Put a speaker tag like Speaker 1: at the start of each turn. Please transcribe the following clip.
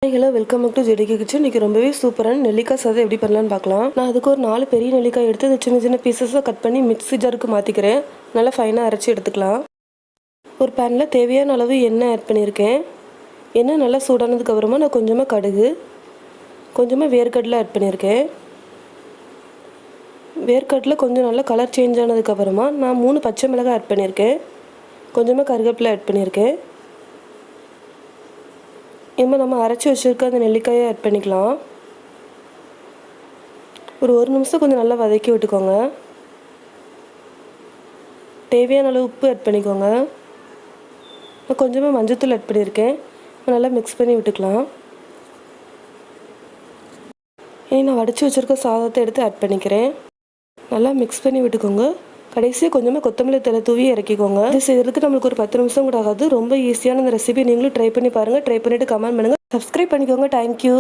Speaker 1: Hello welcome back to JDK kitchen. இன்றைக்கி ரொம்பவே சூப்பரான நெல்லிக்காய் சாதம் எப்படி பண்ணலான்னு பார்க்கலாம். நான் அதுக்கு ஒரு 4 பெரிய நெல்லிக்காய் எடுத்து அதை சின்ன சின்ன பீசஸாக கட் பண்ணி மிக்ஸி ஜாருக்கு மாற்றிக்கிறேன். நல்லா ஃபைனாக அரைச்சி எடுத்துக்கலாம். ஒரு பேனில் தேவையான அளவு எண்ணெய் ஆட் பண்ணியிருக்கேன். எண்ணெய் நல்லா சூடானதுக்கு அப்புறமா நான் கொஞ்சமாக கடுகு, கொஞ்சமாக வேர்க்கடலை ஆட் பண்ணியிருக்கேன். வேர்க்கடலை கொஞ்சம் நல்லா கலர் சேஞ்ச் ஆனதுக்கப்புறமா நான் 3 பச்சை மிளகாய் ஆட் பண்ணியிருக்கேன். கொஞ்சமாக கருவேப்பிலை ஆட் பண்ணியிருக்கேன். இனிமேல் நம்ம அரைச்சி வச்சுருக்க அந்த நெல்லிக்காயை ஆட் பண்ணிக்கலாம். ஒரு 1 நிமிஷம் கொஞ்சம் நல்லா வதக்கி விட்டுக்கோங்க. தேவையான அளவு உப்பு ஆட் பண்ணிக்கோங்க. நான் கொஞ்சமாக மஞ்சத்தூள் ஆட் பண்ணியிருக்கேன். நல்லா மிக்ஸ் பண்ணி விட்டுக்கலாம். இனி நான் வடித்து வச்சுருக்க சாதத்தை எடுத்து ஆட் பண்ணிக்கிறேன். நல்லா மிக்ஸ் பண்ணி விட்டுக்கோங்க. கடைசியாக கொஞ்சமாக கொத்தமல்லி தழை தூவி இறக்கிக்கோங்க. இது செய்கிறதுக்கு நம்மளுக்கு ஒரு 10 நிமிஷம் கூட ஆகாது. ரொம்ப ஈஸியான இந்த ரெசிபி நீங்களும் ட்ரை பண்ணி பாருங்கள். ட்ரை பண்ணிவிட்டு கமெண்ட் பண்ணுங்கள். சப்ஸ்கிரைப் பண்ணிக்கோங்க. தேங்க்யூ.